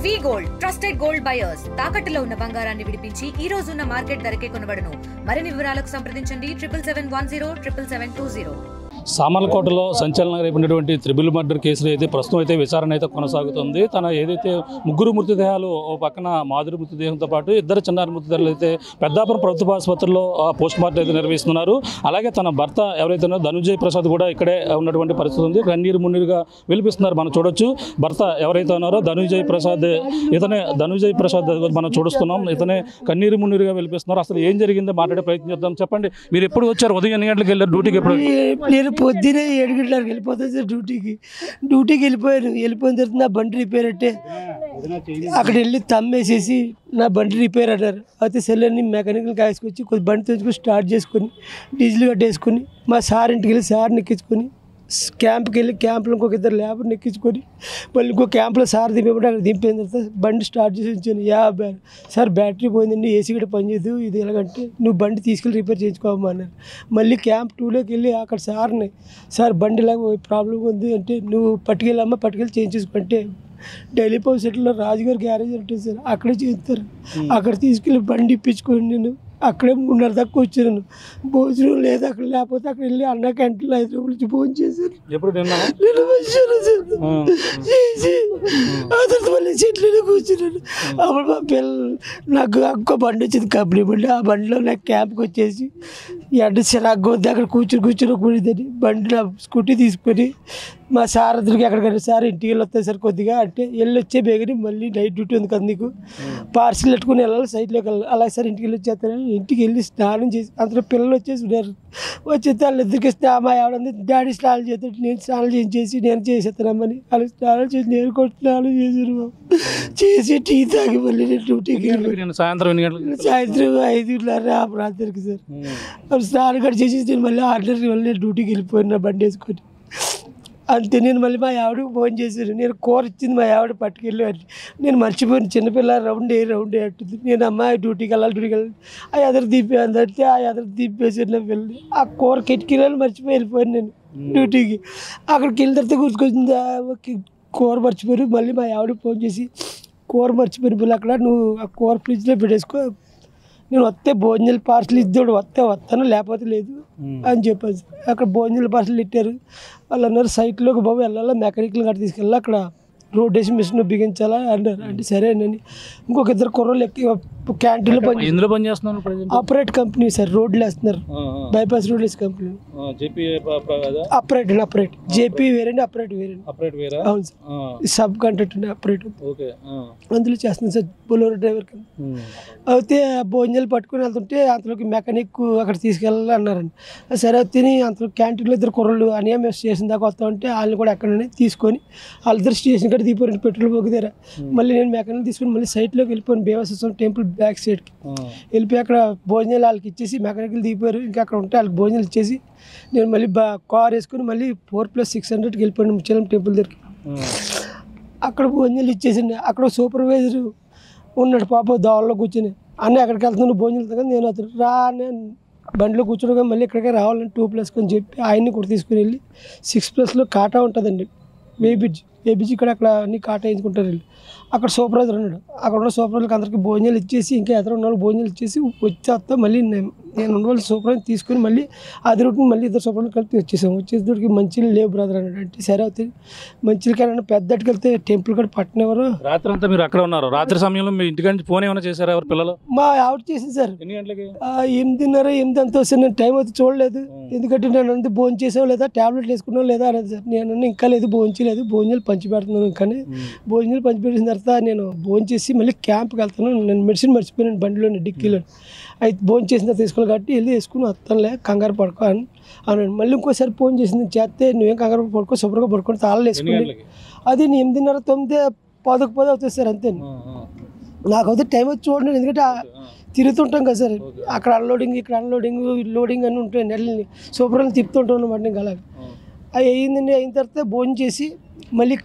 వి gold trusted gold buyers తాకట్టులో ఉన్న బంగారాన్ని విడిపించి ఈ రోజు ఉన్న మార్కెట్ ధరకే కొనబడును. మరిన్ని వివరాలకు సంప్రదించండి 7710 సామర్లకోటలో సంచలనంగా రేపినటువంటి త్రిబుల్ మర్డర్ కేసులో అయితే ప్రస్తుతం అయితే విచారణ అయితే కొనసాగుతుంది. తన ఏదైతే ముగ్గురు మృతదేహాలు ఓ పక్కన మాధురి మృతదేహంతో పాటు ఇద్దరు చిన్నారి మృతదేహాలు అయితే పెద్దాపురం ప్రభుత్వ ఆసుపత్రిలో పోస్ట్ మార్టం అయితే నిర్వహిస్తున్నారు. అలాగే తన భర్త ఎవరైతే ఉన్నారో ధనుంజయ్ ప్రసాద్ కూడా ఇక్కడే ఉన్నటువంటి పరిస్థితి ఉంది. కన్నీరు మున్నీరుగా విలిపిస్తున్నారు. మనం చూడొచ్చు భర్త ఎవరైతే ఉన్నారో ధనుంజయ్ ప్రసాద్ మనం చూస్తున్నాం. ఇతనే కన్నీరు మున్నీరుగా విలిపిస్తున్నారు. అసలు ఏం జరిగిందో మాట్లాడే ప్రయత్నం చేద్దాం. చెప్పండి, మీరు ఎప్పుడు వచ్చారు? ఉదయం ఎన్ని గంటలకు వెళ్ళారు డ్యూటీకి? ఎప్పుడు? పొద్దునే 7 గంటలకు వెళ్ళిపోతుంది సార్ డ్యూటీకి వెళ్ళిపోయిన తర్వాత నా బండి రిపేర్ అంటే అక్కడ వెళ్ళి తమ్మేసేసి నా బండి రిపేర్ అన్నారు. అయితే సెల్లర్ని మెకానికల్ కాసుకొచ్చి కొద్ది బండి తెచ్చుకొని స్టార్ట్ చేసుకొని డీజిల్ కట్టేసుకొని మా సార్ ఇంటికి వెళ్ళి సార్ని ఎక్కించుకొని క్యాంప్కి వెళ్ళి క్యాంప్లో ఇంకొక ఇద్దరు లేబర్ని ఎక్కించుకొని మళ్ళీ ఇంకో క్యాంప్లో సార్ దింపేమంటే అక్కడ దింపిన తర్వాత బండి స్టార్ట్ చేసి ఉంచాను. సార్ బ్యాటరీ పోయిందండి, ఏసీ కూడా పనిచేయదు, ఇది ఎలాగంటే నువ్వు బండి తీసుకెళ్ళి రిపేర్ చేయించుకోమన్నారు. మళ్ళీ క్యాంప్ 2లోకి వెళ్ళి అక్కడ సార్ బండి ఇలాగ ప్రాబ్లం ఉంది అంటే నువ్వు పట్టుకెళ్ళి చేయించేసుకుంటే ఢిల్లీ పవర్ సెట్లో రాజుగారి గ్యారేజ్ ఉంటుంది సార్, అక్కడే చేస్తారు. అక్కడ తీసుకెళ్ళి బండి ఇప్పించుకొని నేను అక్కడే 3:30 దాకా వచ్చాను. భోజనం లేదు అక్కడ, లేకపోతే అక్కడ వెళ్ళి అన్న క్యాంటీన్లో 5 రూపాయలు ఇచ్చి భోజనం చేశాను. మళ్ళీ చెట్లలో కూర్చున్నాను. అప్పుడు మా పిల్లలు నాకు ఇంకో బండి వచ్చింది, కంపెనీ బండి. ఆ బండిలో నాకు క్యాంప్కి వచ్చేసి ఎండ చిరాకు వద్దు అక్కడ కూర్చుని కూడదని బండి నా స్కూటీ తీసుకొని మా సార్ అతనికి ఎక్కడికైనా సార్ ఇంటికి వెళ్ళి వస్తాయి సార్ కొద్దిగా అంటే వెళ్ళి వచ్చే బేగని మళ్ళీ నైట్ డ్యూటీ ఉంది కదా నీకు, పార్సిల్ పెట్టుకుని వెళ్ళాలి సైట్లోకి వెళ్ళాలి. అలాగే సార్ ఇంటికి వెళ్ళి వచ్చేస్తాను. ఇంటికి వెళ్ళి స్నానం చేసి అందులో పిల్లలు వచ్చేసి ఉన్నారు. వచ్చేస్తే వాళ్ళిద్దరికి మా ఆవిడ డాడీ స్నానం చేస్తాడు, నేను స్నానం చేసి నేను చేసేస్తానమ్మని వాళ్ళు స్నానం చేసి నేను కూడా స్నానం చేసి టీ తాగి మళ్ళీ నేను డ్యూటీకి సాయంత్రం 5:30 ఆ ప్రాంతానికి సార్ వాళ్ళు స్నానం కూడా చేసి నేను మళ్ళీ 6:30 మళ్ళీ నేను డ్యూటీకి వెళ్ళిపోయిన బండి వేసుకొని. అంతే నేను మళ్ళీ మా ఆవిడకి ఫోన్ చేశాను. నేను కూర ఇచ్చింది మా ఆవిడ పట్టుకెళ్ళి నేను మర్చిపోయిన చిన్నపిల్ల రౌండ్ అంటుంది. నేను అమ్మాయి డ్యూటీకి వెళ్ళాలి ఆ ఎదురు దీపేసి ఆ ఎదురు దీపేసి వెళ్ళి ఆ కూర కిటికీలో మర్చిపోయి వెళ్ళిపోయాను నేను డ్యూటీకి. అక్కడికి వెళ్ళిన తర్వాత గుర్తుకొచ్చింది కూర మర్చిపోయారు. మళ్ళీ మా ఆవిడకి ఫోన్ చేసి కూర మర్చిపోయిన పిల్ల అక్కడ నువ్వు ఆ కూర ఫ్రిడ్జ్లో పెట్టేసుకో, నేను వస్తే భోజనాలు పార్సల్ ఇద్దాడు వస్తాను లేకపోతే లేదు అని చెప్పాను. అక్కడ భోజనాలు పార్సల్ ఇట్టారు. వాళ్ళు అన్నారు సైట్లోకి బాబు వెళ్ళాలా, మెకానికల్ గట్ట తీసుకెళ్ళాలి, అక్కడ రోడ్ వేసి మిషన్ బిగించాలా అన్నారు. అంటే సరే అండి. ఇంకొక ఇద్దరు కుర్రోళ్ళు ఎక్కి క్యాంటీన్లో పని చేస్తున్నారు. ఆపరేట్ కంపెనీ సార్, రోడ్లు వేస్తున్నారు, బైపాస్ రోడ్ వేసే కంపెనీ. అపరేట్ జేపీ వేరండి, అపరేట్ వేరే. అవును సార్, సబ్ కాంట్రాక్ట్ అపరేట్ అందులో చేస్తున్నాను సార్, బొలోరో డ్రైవర్ కింద. అయితే భోజనాలు పట్టుకుని వెళ్తుంటే అంతలోకి మెకానిక్ అక్కడ తీసుకెళ్ళాలి అన్నారండి. సరే తిని అంతలో క్యాంటీన్లో ఇద్దరు కుర్రోళ్ళు అనియా స్టేషన్ దాకా వస్తా ఉంటే వాళ్ళని కూడా ఎక్కడనే తీసుకొని వాళ్ళిద్దరు స్టేషన్ కాడ దిగిపోయారు పెట్రోల్ బంక్ దగ్గర. మళ్ళీ నేను మెకానిక్ తీసుకొని మళ్ళీ సైట్లోకి వెళ్ళిపోయాను, బేవస్వామి టెంపుల్ బ్యాక్ సైడ్కి వెళ్ళిపోయి అక్కడ భోజనాలు వాళ్ళకి ఇచ్చేసి మెకానికల్ దిగిపోయారు. ఇంకా అక్కడ ఉంటే వాళ్ళకి భోజనాలు ఇచ్చేసి నేను మళ్ళీ కార్ వేసుకొని మళ్ళీ 4+600కి వెళ్ళిపోయాను ముచ్చలం టెంపుల్ దగ్గరికి. అక్కడ భోజనాలు ఇచ్చేసింది. అక్కడ సూపర్వైజర్ ఉన్నాడు పాప దోవల్లో కూర్చొని, అన్నీ అక్కడికి వెళ్తున్నాను భోజనాలు కదా. నేను అతను నేను బండిలో కూర్చోగా మళ్ళీ ఇక్కడికే రావాలని 2+ అని చెప్పి ఆయన్ని కూడా తీసుకుని వెళ్ళి 6+లో కాటా ఉంటుందండి, వేబ్రిడ్జ్ ఇక్కడ అక్కడ అన్ని కాటా వేయించుకుంటారు వెళ్ళి. అక్కడ సూపర్వైజర్ ఉన్నాడు. అక్కడ ఉన్న సూపర్వైజర్కి అందరికీ భోజనాలు ఇచ్చేసి ఇంకా ఎదురు ఉన్న వాళ్ళు భోజనాలు ఇచ్చేసి వచ్చేస్తా మళ్ళీ నేను ఉన్న వాళ్ళు సూపర్వైజర్ తీసుకుని మళ్ళీ అది రూట్ని మళ్ళీ ఇద్దరు సూపర్వైజర్ కలిపి వచ్చేసేటోడికి మంచిలు లేవు బ్రదర్ అన్నాడు. అంటే సరే అవుతుంది మంచిలు కానీ పెద్దటికి వెళ్తే టెంపుల్ కూడా పట్టణెవరు. రాత్రి అంతా మీరు అక్కడ ఉన్నారు. రాత్రి సమయంలో మీ ఇంటికంటే ఫోన్ ఏమైనా చేశారా ఎవరు పిల్లలు? మా ఆవిడ చేసింది సార్. ఎన్ని గంటలకి? 8:30 అంతా వస్తాను. నేను టైం అయితే చూడలేదు, ఎందుకంటే నేను అంతా భోజనం చేసావు లేదా టాబ్లెట్లు వేసుకున్నావు లేదా అనేది సార్. నేను ఇంకా లేదు భోజనం చేయలేదు, భోజనాలు పంచి పెడుతున్నాను. కానీ భోజనాలు పంచి పెట్టిన తర్వాత నేను భోజనం చేసి మళ్ళీ క్యాంప్కి వెళ్తాను. నేను మెడిసిన్ మర్చిపోయాను బండిలోని డిక్కీలో. అయితే భోజనం చేసిన తర్వాత తీసుకోవాలి కాబట్టి వెళ్ళి వేసుకుని వస్తానులే, కంగారు పడుకో అని అన్నాడు. మళ్ళీ ఇంకోసారి ఫోన్ చేసింది చేస్తే నువ్వేం కంగారు పడుకో, శుభ్రంగా పడుకొని తాళాలు వేసుకుని అది 8:30, 9, 10 అవుతుంది సార్. అంతే నాకైతే టైం అయితే చూడండి, ఎందుకంటే తిరుగుతుంటాం కదా సార్. అక్కడ అన్లోడింగ్ ఇక్కడ అన్లోడింగ్ లోడింగ్ అని ఉంటాయి, నెలని శుభ్రంగా తిప్పుతుంటాం అన్నమాట. ఇంకా అలాగే అవి అయ్యిందండి. అయిన తర్వాత భోజనం చేసి మళ్ళీ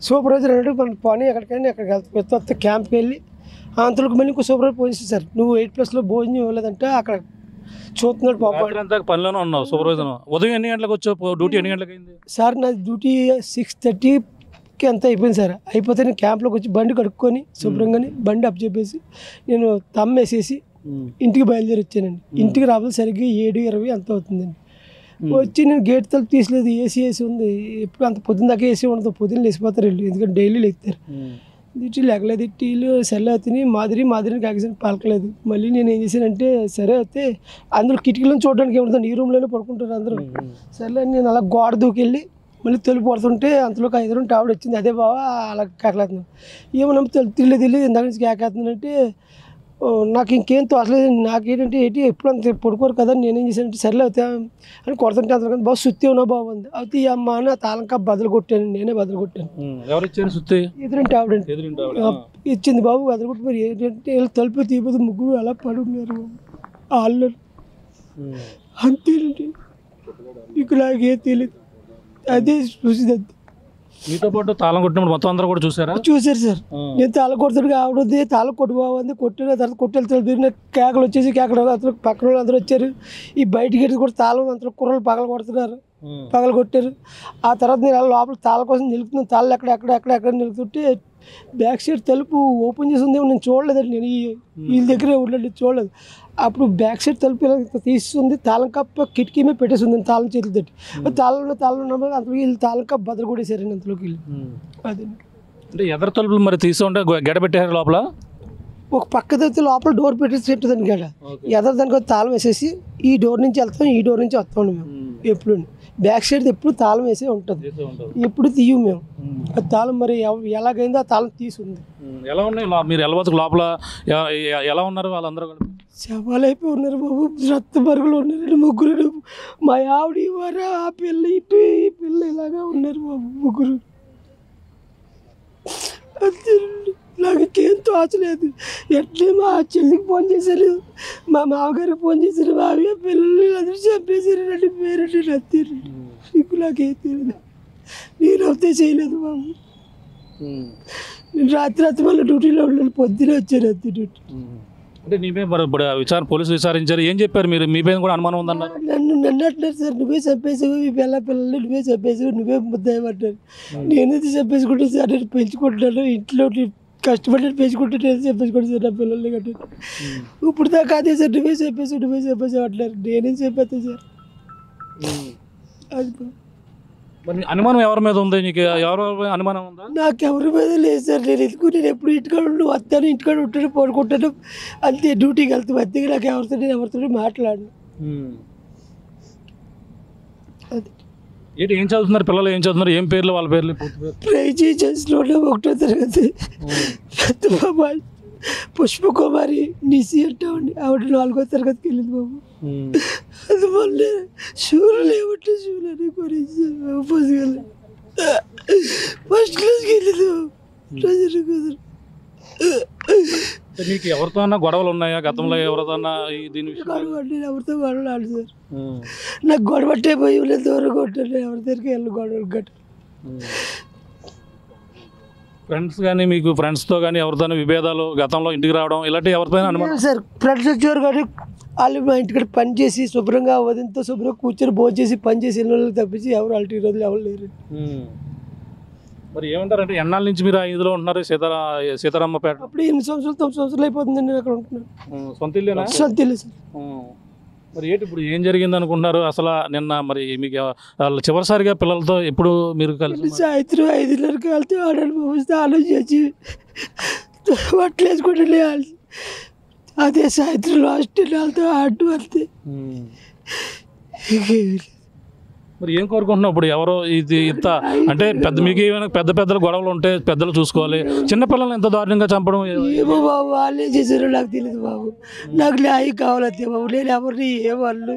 సూపర్వైజర్ అన్నాడు మన పని ఎక్కడికైనా ఎక్కడికి వస్తే క్యాంప్కి వెళ్ళి అంతలోకి మళ్ళీ ఇంకో సూపర్వైజర్ ఫోన్ చేసి సార్ నువ్వు 8+లో భోజనం ఇవ్వలేదంటే అక్కడ చూస్తున్నాడు పాప. పనిలోనే ఉన్నావు సూపర్వైజర్. ఉదయం ఎన్ని గంటలకు వచ్చావు? డ్యూటీ ఎన్ని గంటలకు అయింది సార్? నా డ్యూటీ 6:30 వర్క్ అంతా అయిపోయింది సార్. అయిపోతే నేను క్యాంప్లోకి వచ్చి బండి కడుక్కొని శుభ్రంగానే బండి అప్ చెప్పేసి నేను వేసేసి ఇంటికి బయలుదేరి వచ్చానండి. ఇంటికి రావాలి సరిగ్గా 7:20 అంత అవుతుందండి. వచ్చి నేను గేట్ తలుపు తీసలేదు, ఏసీ ఉంది. ఎప్పుడు అంత పొద్దున్న దాకా ఏసీ ఉండదు, పొద్దున్న లేచిపోతారు వెళ్ళి, ఎందుకంటే డైలీ లేస్తారు. టీ లేకలేదు, టీలు సెల్ అవుతుంది, మాదిరిని కాకిసారి పలకలేదు. మళ్ళీ నేను ఏం చేశానంటే సరే అయితే అందులో కిటికీలను చూడడానికి ఏముంటుంది, ఈ రూమ్లోనే పడుకుంటారు అందరూ. సర్లే నేను అలా గోడ దూకెళ్ళి మళ్ళీ తలుపు పడుతుంటే అంతలోకి 5 రూమ్ ఆవిడ వచ్చింది. అదే బావా అలా కేకలేస్తున్నాను. ఏమన్నా తలుపు తెలియదు ఇందాక నుంచి కేకేస్తున్నానంటే నాకు ఇంకేం తోచలేదు. నాకేంటంటే ఎప్పుడు అంత పడుకోరు కదా, నేనేం చేశానంటే సర్లే అవుతా అని కొడుతుంటే అంత బాబు సుత్తి ఉన్నా బాగుంది అవుతే ఈ అమ్మ అని ఆ తాళంకా బదులు కొట్టాను, నేనే బదులు కొట్టాను. ఎదురింటి ఆవిడండి ఇచ్చింది బాబు బదులు కొట్టి. మరి ఏంటంటే తలుపు తీయబోదు, ముగ్గురు అలా పడున్నారు వాళ్ళు. అంతేనండి, మీకు నాకేం తెలియదు. అదే చూసింది. మీతో పాటు తాళం కొట్టినప్పుడు మొత్తం అందరూ కూడా చూసారు సార్. నేను తాళం కొడుతాడు ఆవిడది, తాళం కొట్టు బాగుంది కొట్టిన తర్వాత కొట్టెళ్తాడు. కేకలు వచ్చేసి అతను పక్కన వాళ్ళు అందరూ వచ్చారు. ఈ బయటికి కూడా తాళం అంతా కుర్రలు పగల కొడుతున్నారు, పగల కొట్టారు. ఆ తర్వాత నేను లోపల తాళం కోసం నిలుపుతున్నాను. తాళ్ళు ఎక్కడ నిలుపుతుంటే బ్యాక్ సైడ్ తలుపు ఓపెన్ చేసి ఉంది, నేను చూడలేదండి. నేను వీళ్ళ దగ్గర ఉండలేదు, చూడలేదు. అప్పుడు బ్యాక్ సైడ్ తలుపు ఇలా తీస్తుంది, తాళం కప్ప కిటికీ మీద పెట్టేసి ఉంది, తాళం చేతులు తట్టి. తాళం ఉన్నప్పుడు అంతలో వీళ్ళు తాళం కప్ప బదులు కొట్టేశారండి అంతలోకి వెళ్ళి. అదే అంటే ఎదరు తలుపులు మరి తీసి ఉంటే గడ పెట్టారు లోపల. ఒక పక్క తగ్గితే లోపల డోర్ పెట్టేసి చెప్తుందండి గడ. ఎదరు దానికి తాళం వేసేసి ఈ డోర్ నుంచి వెళ్తాం, ఈ డోర్ నుంచి వస్తాం మేము. ఎప్పుడు బ్యాక్ సైడ్ ఎప్పుడు తాళం వేసే ఉంటుంది, ఎప్పుడు తీయం మేము. ఆ తాళం మరి ఎలాగైందో ఆ తాళం తీసుంది. ఎలా ఉన్నాయి మీరు వెళ్ళబోతుకు లోపల ఎలా ఉన్నారు వాళ్ళందరూ? శవాలు అయిపోయి ఉన్నారు బాబు, రక్త మరుగులు ఉన్నారండి ముగ్గురు. మా ఆవిడ వారా ఆ పిల్ల ఇటు, ఈ పిల్ల ఇలాగా ఉన్నారు బాబు ముగ్గురు. అంతేనండి, నాకు ఇంకేం తోచలేదు. ఎట్లే మా చెల్లికి ఫోన్ చేశారు, మా మామగారికి ఫోన్ చేశారు, మామయ్య పిల్లల్ని అందరూ చంపేశారు అంటే పేరంటే అంతేనండి. నీకు నాకేం తెలియదు, నేను అవుతే చేయలేదు బాబు. నేను రాత్రి మళ్ళీ డ్యూటీలో ఉన్నాను, పొద్దునే వచ్చాను అంతే డ్యూటీ. అంటే నీపై పోలీసులు విచారించారు, ఏం చెప్పారు? మీరు మీ పైన కూడా అనుమానం ఉందన్నారు. నన్ను అంటున్నారు సార్, నువ్వే చంపేసావు ఈ పిల్లల్ని, నువ్వే చంపేసావు, నువ్వే ముద్దాయమంటారు. నేనైతే చంపేసుకుంటాను సార్, నేను పెంచుకుంటున్నాను, ఇంట్లో కష్టపడి పెంచుకుంటే చంపేసుకుంటాను సార్ నా పిల్లల్ని కట్టాను. ఇప్పుడు దాకా అదే సార్, నువ్వే చంపేసావు అంటున్నారు. నేనేం చెప్పేస్తాను సార్. అది మరి అనుమానం ఎవరి మీద ఉంది? నీకు ఎవరి అనుమానం ఉందా? నాకు ఎవరి మీద లేదు సార్. నేను ఎప్పుడు ఇంటికాడ వస్తాను, ఇంటికాడ ఉంటాను, పడుకుంటాను అంతే, డ్యూటీకి వెళ్తాను అంతే. నాకు ఎవరితో మాట్లాడను. అది ఏం చదువుతున్నారు పిల్లలు? ఏం చదువుతున్నారు? ఏం పేర్లు వాళ్ళ పేర్లు? ప్రైజీ చేసినోడే 1వ తరగతి, పెద్ద బాబాయ్ పుష్పకుమారి నిసి అంటామండి, ఆవిడ 4వ తరగతికి వెళ్ళింది బాబు. అది మళ్ళీ షూలు లేవట్లే, షూలు అని కొనేసి ఫస్ట్ క్లాస్కి వెళ్ళింది బాబు. మీకు ఎవరితో అన్నా గొడవలు ఉన్నాయా గతంలో? ఎవరితో దీని గొడవ అంటే ఎవరితో గొడవలు ఆడు సార్. నాకు గొడవ అంటే పోయి నేను దూరంగా ఉంటాను, ఎవరి దగ్గరికి వెళ్ళి గొడవలు గట్ట. ఫ్రెండ్స్ కానీ మీకు ఫ్రెండ్స్తో కానీ ఎవరితోనూ విభేదాలు, గతంలో ఇంటికి రావడం ఇలాంటివి ఎవరితో అనుమానం? సార్ ఫ్రెండ్స్ వచ్చారు కానీ వాళ్ళు మా ఇంటికి పని చేసి శుభ్రంగా వదినతో శుభ్రంగా కూర్చొని భోజనం చేసి పని చేసి వాళ్ళకి తప్పించి ఎవరు అల్టీ రోజులు ఎవరు లేరు. మరి ఏమంటారంటే ఎన్నాళ్ళ నుంచి మీరు ఇందులో ఉంటున్నారు సీతారామపేట? అప్పుడు 8 సంవత్సరాలు 9 సంవత్సరాలు అయిపోతుందండి నేను అక్కడ ఉంటున్నాను. సొంత ఇల్లేనా? సొంత ఇల్లు సార్. మరి ఏంటి ఇప్పుడు ఏం జరిగింది అనుకుంటున్నారు అసలు? నిన్న మరి మీకు చివరిసారిగా పిల్లలతో ఎప్పుడు మీరు కలిసి? సాయంత్రం 5:30కి వెళ్తే ఆడాలి బాబు, స్నానం చేసి బట్టలు వేసుకుంటే అదే సాయంత్రం లాస్ట్ వాళ్ళతో ఆడటం అంతే. మరి ఏం కోరుకుంటున్నావు ఇప్పుడు? ఎవరో ఇది ఇంత అంటే మీకు ఏమైనా పెద్దలు గొడవలు ఉంటే పెద్దలు చూసుకోవాలి, చిన్నపిల్లలు ఎంత దారుణంగా చంపడం? ఏమో బాబు, వాళ్ళే చేశారో నాకు తెలియదు బాబు. నాకు న్యాయం కావాలంతే బాబు. నేను ఎవరిని ఏమన్నా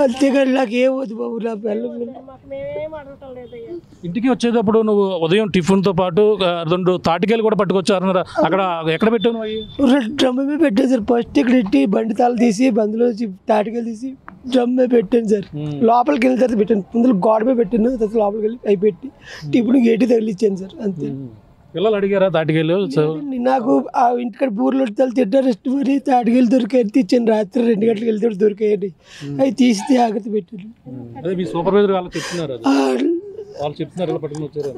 అంతేగాని నాకు ఏమవుతుంది బాబు. నా పిల్లలు ఇంటికి వచ్చేటప్పుడు నువ్వు ఉదయం టిఫిన్తో పాటు 2 తాటికాయలు కూడా పట్టుకొచ్చారన్నారా? అక్కడ ఎక్కడ పెట్టాను? 2 డ్రమ్మే పెట్టాను సార్. ఫస్ట్ ఇక్కడ ఎట్టి బండి తాళం తీసి బండిలో తాటికాయలు తీసి డ్రమ్మే పెట్టాను సార్. లోపలికి వెళ్ళిన తర్వాత పెట్టాను, ముందు గోడమే పెట్టాను, తర్వాత లోపలికి వెళ్ళి అవి పెట్టి టిఫిన్ గేటి తగిలిచ్చాను సార్ అంతే. పిల్లలు అడిగారా తాటికాయలు? నాకు ఆ ఇంటికాడ బూర్లు తింటారు ఇష్టం మరి తాటికాయలు దొరికాయని తెచ్చాను. రాత్రి 2 గంటలకు వెళ్తే దొరికాయండి, అవి తీసి జాగ్రత్త పెట్టాను. వాళ్ళు చెప్తున్నారు ఇలా పట్టుకుని వచ్చారు.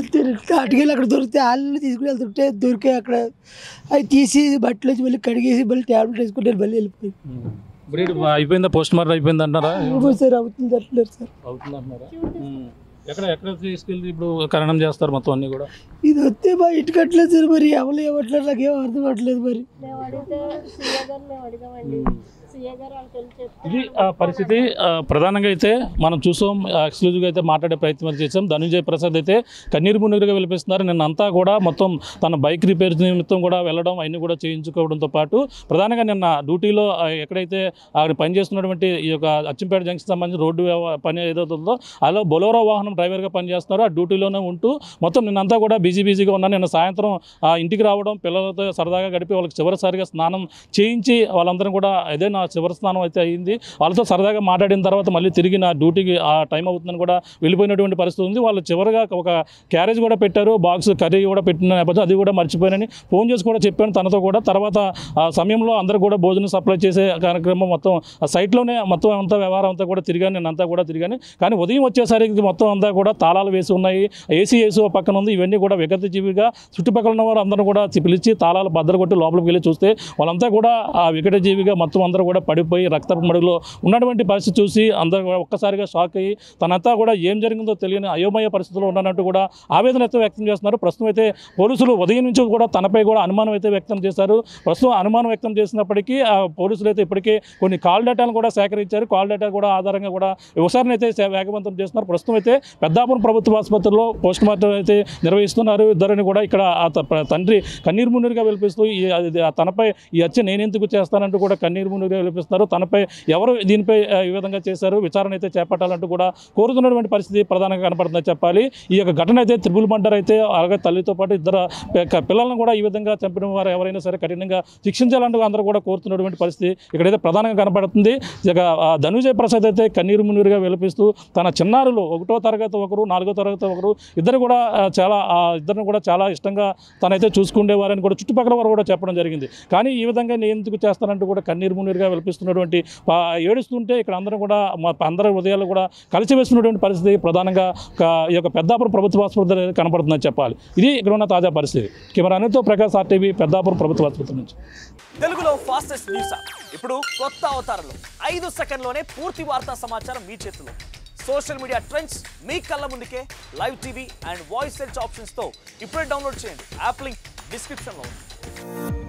అంతేనండి. తాటికెళ్ళి అక్కడ దొరికితే వాళ్ళు తీసుకుని వెళ్తుంటే దొరికాయి అక్కడ. అవి తీసి బట్టలు వచ్చి మళ్ళీ కడిగేసి మళ్ళీ ట్యాబ్లెట్ వేసుకుంటే మళ్ళీ వెళ్ళిపోయి. ఇప్పుడు అయిపోయిందా? పోస్ట్ మార్టం అయిపోయింది అంటారా? సార్ అవుతుంది అంటున్నారు సార్. అవుతుంది అంటున్నారా? ఎక్కడ తీసుకెళ్ళి ఇప్పుడు ఖననం చేస్తారు మొత్తం అన్ని కూడా? ఇది వస్తే మా ఇంటికి అట్లేదు సార్. మరి ఎవరు ఏమట్లేదు నాకేం అర్థం అవ్వట్లేదు. మరి ఇది పరిస్థితి. ప్రధానంగా అయితే మనం చూసాం, ఎక్స్క్లూజివ్గా అయితే మాట్లాడే ప్రయత్నం చేసాం. ధనుంజయ ప్రసాద్ అయితే కన్నీరు మున్నీరుగా వెలిపిస్తున్నారు. నిన్నంతా కూడా మొత్తం తన బైక్ రిపేర్ నిమిత్తం కూడా వెళ్ళడం అవన్నీ కూడా చేయించుకోవడంతో పాటు ప్రధానంగా నిన్న డ్యూటీలో ఎక్కడైతే ఆయన పనిచేస్తున్నటువంటి ఈ యొక్క అచ్చంపేట జంక్షన్ సంబంధించిన రోడ్డు పని ఏదైతే ఉందో అలా బొలోరో వాహనం డ్రైవర్గా పనిచేస్తున్నారు. ఆ డ్యూటీలోనే ఉంటూ మొత్తం నిన్నంతా కూడా బిజీగా ఉన్నారు. నిన్న సాయంత్రం ఇంటికి రావడం, పిల్లలతో సరదాగా గడిపి వాళ్ళకి చివరిసారిగా స్నానం చేయించి వాళ్ళందరం కూడా అదే నా చివరి స్నానం అయితే అయ్యింది. వాళ్ళతో సరదాగా మాట్లాడిన తర్వాత మళ్ళీ తిరిగి నా డ్యూటీకి ఆ టైం అవుతుందని కూడా వెళ్ళిపోయినటువంటి పరిస్థితి ఉంది. వాళ్ళు చివరిగా ఒక క్యారేజ్ కూడా పెట్టారు, బాక్స్ కర్రీ కూడా పెట్టిన నేపథ్యం అది కూడా మర్చిపోయానని ఫోన్ చేసి కూడా చెప్పాను తనతో కూడా. తర్వాత ఆ సమయంలో అందరూ కూడా భోజనం సప్లై చేసే కార్యక్రమం మొత్తం ఆ సైట్లోనే మొత్తం అంతా వ్యవహారం అంతా కూడా తిరిగాను. నేను అంతా కూడా తిరిగాను. కానీ ఉదయం వచ్చేసరికి మొత్తం అంతా కూడా తాళాలు వేసి ఉన్నాయి. ఏసీ పక్కన ఉంది. ఇవన్నీ కూడా వికటజీవిగా చుట్టుపక్కల ఉన్న వారు అందరూ కూడా పిలిచి తాళాలు బద్దలు కొట్టి లోపలికి వెళ్ళి చూస్తే వాళ్ళంతా కూడా ఆ వికటజీవిగా మొత్తం అందరూ కూడా పడిపోయి రక్తపు మడుగులో ఉన్నటువంటి పరిస్థితి చూసి అందరూ కూడా ఒక్కసారిగా షాక్ అయ్యి తనంతా కూడా ఏం జరిగిందో తెలియని అయోమయ పరిస్థితిలో ఉన్నట్టు కూడా ఆవేదన అయితే వ్యక్తం చేస్తున్నారు. ప్రస్తుతం అయితే పోలీసులు ఉదయం నుంచి కూడా తనపై కూడా అనుమానం అయితే వ్యక్తం చేశారు. ప్రస్తుతం అనుమానం వ్యక్తం చేసినప్పటికీ ఆ పోలీసులు అయితే ఇప్పటికే కొన్ని కాల్ డేటాను కూడా సేకరించారు. కాల్ డేటా కూడా ఆధారంగా కూడా విచారణ అయితే వేగవంతం చేస్తున్నారు. ప్రస్తుతం అయితే పెద్దాపురం ప్రభుత్వ ఆసుపత్రిలో పోస్ట్ మార్టం అయితే నిర్వహిస్తున్నారు. ఇద్దరిని కూడా ఇక్కడ తండ్రి కన్నీరు మున్నీరుగా వెలిపిస్తూ తనపై ఈ హత్య నేనెందుకు చేస్తానంటూ కూడా కన్నీరు మున్నీరుగా వెలిపిస్తున్నారు. తనపై ఎవరు దీనిపై ఈ విధంగా చేశారు, విచారణ అయితే చేపట్టాలంటూ కూడా కోరుతున్నటువంటి పరిస్థితి ప్రధానంగా కనపడుతుందని చెప్పాలి. ఈ యొక్క ఘటన అయితే త్రిబుల్ మర్డర్ అయితే అలాగే తల్లితో పాటు ఇద్దరు పిల్లలను కూడా ఈ విధంగా చంపిన వారు ఎవరైనా సరే కఠినంగా శిక్షించాలంటూ అందరూ కూడా కోరుతున్నటువంటి పరిస్థితి ఇక్కడైతే ప్రధానంగా కనపడుతుంది. ఇక ధనుంజయ ప్రసాద్ అయితే కన్నీరు మున్నీరుగా వెలిపిస్తూ తన చిన్నారులు 1వ తరగతి ఒకరు, 4వ తరగతి ఒకరు ఇద్దరు కూడా ఇద్దరిని కూడా చాలా ఇష్టంగా తనైతే చూసుకునేవారని కూడా చుట్టుపక్కల వారు కూడా చెప్పడం జరిగింది. కానీ ఈ విధంగా నేను ఎందుకు చేస్తానంటూ కూడా కన్నీరు మున్నీరుగా వెలిపిస్తున్నటువంటి ఏడుస్తుంటే ఇక్కడ అందరం కూడా అందరి హృదయాలు కూడా కలిసివేస్తున్నటువంటి పరిస్థితి ప్రధానంగా ఈ యొక్క పెద్దాపురం ప్రభుత్వ ఆసుపత్రి కనపడుతుందని చెప్పాలి. ఇది ఇక్కడ ఉన్న తాజా పరిస్థితి. కెమెరా అనిల్తో ప్రకాష్, RTV, పెద్దాపురం ప్రభుత్వ ఆసుపత్రి నుంచి. తెలుగులో ఫాస్టెస్ట్ న్యూస్ ఇప్పుడు కొత్త అవతారంలో 5 సెకండ్లోనే పూర్తి వార్తా సమాచారం మీ చేతిలో. సోషల్ మీడియా ట్రెండ్స్ మీ కళ్ళ ముందుకే live TV and voice search ఆప్షన్స్తో ఇప్పుడే డౌన్లోడ్ చేయండి. యాప్ లింక్ డిస్క్రిప్షన్లో ఉంది.